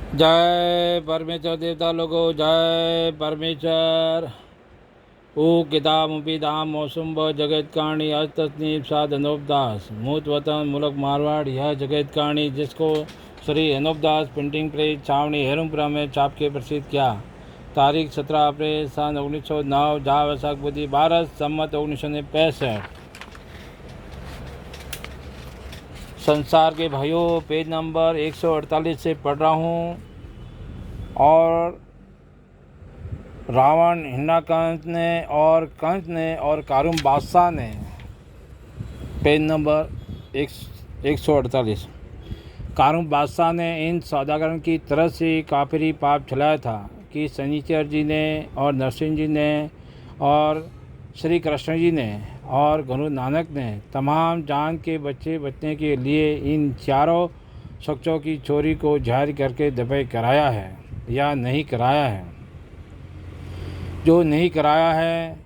जय परमेश्वर देवता लोगो, जय परमेश्वर। ऊ किताब मुपीदाम मौसुम जगत कहानी अस्तनीब साध अनोपदास मूत वतन मुलक मारवाड़। यह जगत कहानी जिसको श्री अनोपदास प्रिंटिंग प्रेस छावनी हेरुमपुरा में छाप के प्रसिद्ध किया। तारीख 17 अप्रैल सन 1909 जा वैशाख बुद्धि 12 सम्मत 1965। संसार के भाइयों, पेज नंबर 148 से पढ़ रहा हूँ। और रावण, हिरण्यकंस ने और कारूम बादशाह ने, पेज नंबर 148। कारूम बादशाह ने इन सौदागरों की तरफ से काफिरी पाप चलाया था कि शनिचर जी ने और नरसिंह जी ने और श्री कृष्ण जी ने और गुरु नानक ने तमाम जान के बचने के लिए इन चारों शख्सों की चोरी को जाहिर करके दबे कराया है या नहीं कराया है। जो नहीं कराया है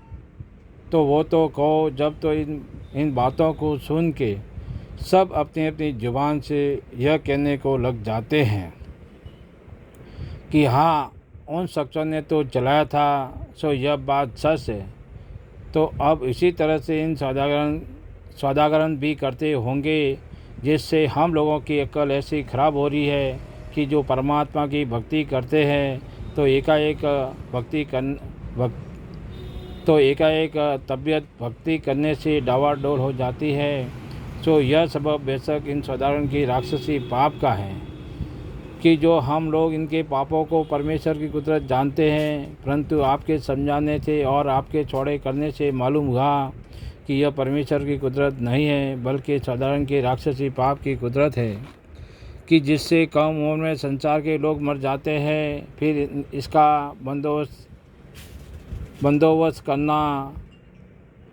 तो वो तो कहो। जब तो इन बातों को सुन के सब अपनी अपनी जुबान से यह कहने को लग जाते हैं कि हाँ, उन शख्सों ने तो चलाया था, सो यह बात सच है। तो अब इसी तरह से इन सौदागरन भी करते होंगे, जिससे हम लोगों की अक्ल ऐसी खराब हो रही है कि जो परमात्मा की भक्ति करते हैं तो एकाएक तबीयत भक्ति करने से डावाडोल हो जाती है। तो यह सबब बेशक इन सौदागरन की राक्षसी पाप का है कि जो हम लोग इनके पापों को परमेश्वर की कुदरत जानते हैं, परंतु आपके समझाने से और आपके छोड़े करने से मालूम हुआ कि यह परमेश्वर की कुदरत नहीं है, बल्कि सौदागरन के राक्षसी पाप की कुदरत है कि जिससे कम उम्र में संसार के लोग मर जाते हैं। फिर इसका बंदोबस्त करना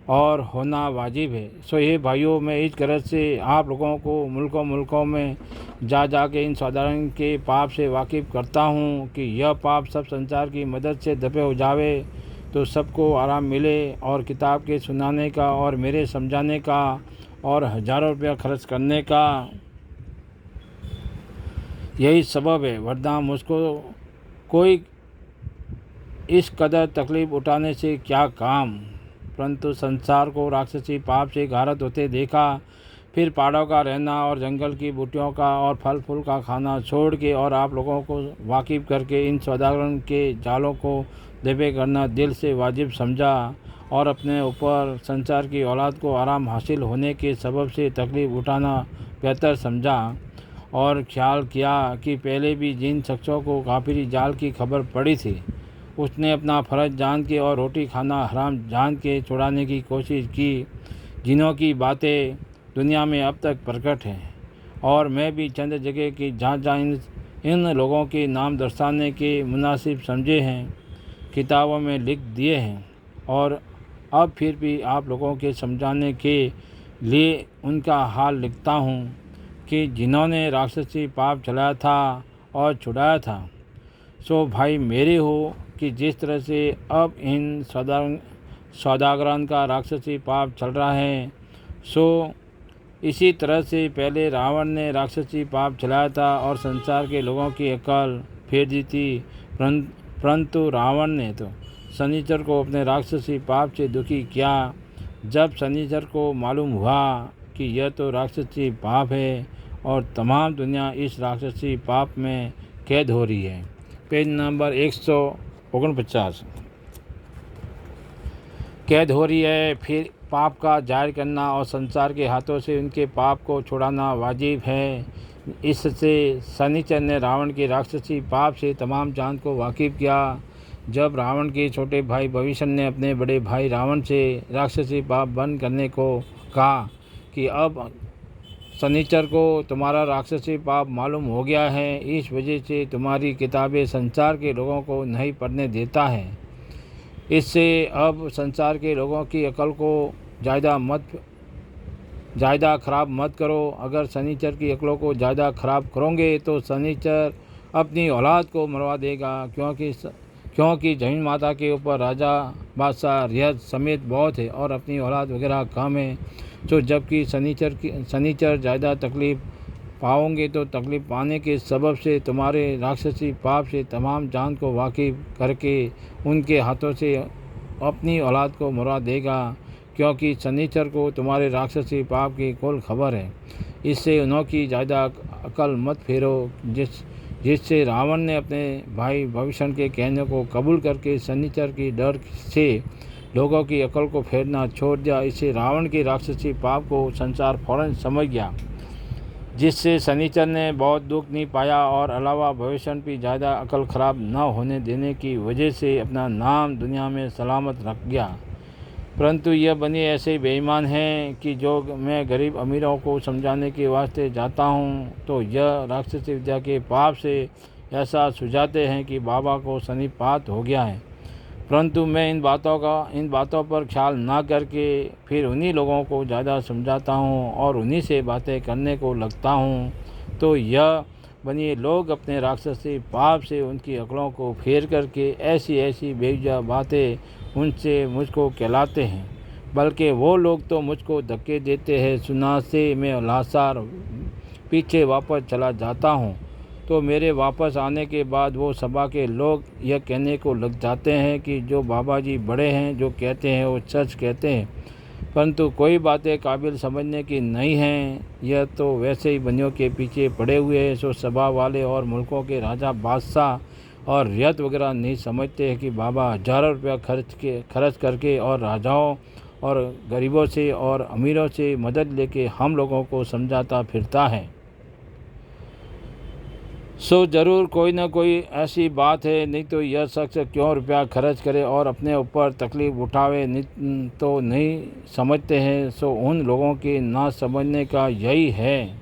और होना वाजिब है। सो ये भाइयों, मैं इस गरज से आप लोगों को मुल्कों में जा के इन सौदागरन के पाप से वाकिफ़ करता हूँ कि यह पाप सब संसार की मदद से दबे हो जावे तो सबको आराम मिले। और किताब के सुनाने का और मेरे समझाने का और हज़ारों रुपया खर्च करने का यही सबब है, वरना मुझको कोई इस कदर तकलीफ़ उठाने से क्या काम। परंतु संसार को राक्षसी पाप से घारत होते देखा, फिर पहाड़ों का रहना और जंगल की बूटियों का और फल फूल का खाना छोड़ के और आप लोगों को वाकिफ़ करके इन सौदागरों के जालों को दबे करना दिल से वाजिब समझा और अपने ऊपर संसार की औलाद को आराम हासिल होने के सबब से तकलीफ़ उठाना बेहतर समझा। और ख्याल किया कि पहले भी जिन शख्सों को काफिरी जाल की खबर पड़ी थी, उसने अपना फ़र्ज जान के और रोटी खाना हराम जान के छुड़ाने की कोशिश की, जिन्हों की बातें दुनिया में अब तक प्रकट हैं। और मैं भी चंद जगह की जहाँ इन लोगों के नाम दर्शाने के मुनासिब समझे हैं, किताबों में लिख दिए हैं। और अब फिर भी आप लोगों के समझाने के लिए उनका हाल लिखता हूँ कि जिन्होंने राक्षसी पाप चलाया था और छुड़ाया था, सो भाई मेरे हो कि जिस तरह से अब इन सौदागरन का राक्षसी पाप चल रहा है, सो इसी तरह से पहले रावण ने राक्षसी पाप चलाया था और संसार के लोगों की अकल फेर दी थी। परंतु रावण ने तो शनिचर को अपने राक्षसी पाप से दुखी किया। जब शनिचर को मालूम हुआ कि यह तो राक्षसी पाप है और तमाम दुनिया इस राक्षसी पाप में कैद हो रही है, पेज नंबर 149, कैद हो रही है। फिर पाप का जाहिर करना और संसार के हाथों से उनके पाप को छुड़ाना वाजिब है। इससे शनिचर ने रावण के राक्षसी पाप से तमाम जान को वाकिफ़ किया। जब रावण के छोटे भाई भविष्य ने अपने बड़े भाई रावण से राक्षसी पाप बंद करने को कहा कि अब शनिचर को तुम्हारा राक्षसी पाप मालूम हो गया है, इस वजह से तुम्हारी किताबें संसार के लोगों को नहीं पढ़ने देता है। इससे अब संसार के लोगों की अकल को ज़्यादा ख़राब मत करो। अगर शनिचर की अकलों को ज़्यादा ख़राब करोगे तो शनिचर अपनी औलाद को मरवा देगा, क्योंकि ज़मीन माता के ऊपर राजा बादशाह रियाज समेत बहुत है और अपनी औलाद वगैरह कम है। तो जबकि शनिचर ज़्यादा तकलीफ़ पाओगे तो तकलीफ पाने के सबब से तुम्हारे राक्षसी पाप से तमाम जान को वाकिफ करके उनके हाथों से अपनी औलाद को मुरा देगा, क्योंकि शनिचर को तुम्हारे राक्षसी पाप की कुल खबर है। इससे उन्होंने ज़्यादा अकल मत फेरो, जिससे रावण ने अपने भाई भविष्य के कहने को कबूल करके शनिचर की डर से लोगों की अकल को फेरना छोड़ दिया। इससे रावण के राक्षसी पाप को संसार फौरन समझ गया, जिससे शनिचर ने बहुत दुख नहीं पाया और अलावा भविष्य भी ज़्यादा अकल ख़राब न होने देने की वजह से अपना नाम दुनिया में सलामत रख गया। परंतु यह बनी ऐसे बेईमान हैं कि जो मैं गरीब अमीरों को समझाने के वास्ते जाता हूँ तो यह राक्षसी विद्या के पाप से ऐसा सुझाते हैं कि बाबा को शनिपात हो गया है। परंतु मैं इन बातों पर ख्याल ना करके फिर उन्हीं लोगों को ज़्यादा समझाता हूँ और उन्हीं से बातें करने को लगता हूँ, तो यह बनिए लोग अपने राक्षसी पाप से उनकी अकलों को फेर करके ऐसी ऐसी बेवजह बातें उनसे मुझको कहलाते हैं। बल्कि वो लोग तो मुझको धक्के देते हैं, सुना से मैं लाचार पीछे वापस चला जाता हूँ। तो मेरे वापस आने के बाद वो सभा के लोग यह कहने को लग जाते हैं कि जो बाबा जी बड़े हैं, जो कहते हैं वो सच कहते हैं, परंतु कोई बातें काबिल समझने की नहीं हैं। यह तो वैसे ही बनियों के पीछे पड़े हुए हैं। सो सभा वाले और मुल्कों के राजा बादशाह और रियात वगैरह नहीं समझते हैं कि बाबा हज़ारों रुपया खर्च करके और राजाओं और गरीबों से और अमीरों से मदद लेके हम लोगों को समझाता फिरता है। सो ज़रूर कोई ना कोई ऐसी बात है, नहीं तो यह शख्स क्यों रुपया खर्च करे और अपने ऊपर तकलीफ़ उठावे, तो नहीं समझते हैं। सो उन लोगों के ना समझने का यही है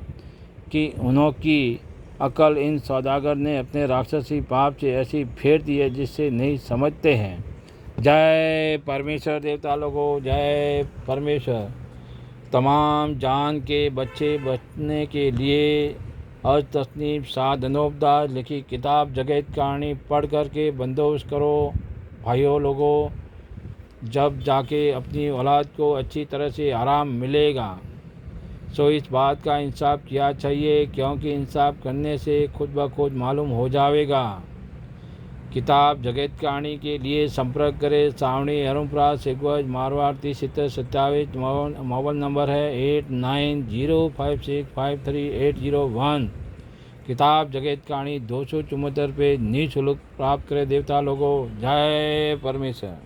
कि उन्होंने अकल इन सौदागर ने अपने राक्षसी पाप से ऐसी फेर दी है जिससे नहीं समझते हैं। जय परमेश्वर देवता लोगों, जय परमेश्वर। तमाम जान के बच्चे बचने के लिए आज तस्नीफ साधनोपदार लिखी किताब जगत कहानी पढ़ कर के बंदोबस्त करो भाइयों लोगों, जब जाके अपनी औलाद को अच्छी तरह से आराम मिलेगा। सो इस बात का इंसाफ किया चाहिए, क्योंकि इंसाफ करने से खुद ब खुद मालूम हो जाएगा। किताब जगत कहानी के लिए संपर्क करें सावणी हरुमपुरा सिगवज मारवाड़ 3027। मोबाइल नंबर है 8905653801। किताब जगत कहानी 274 पे निःशुल्क प्राप्त करें देवता लोगों। जय परमेश्वर।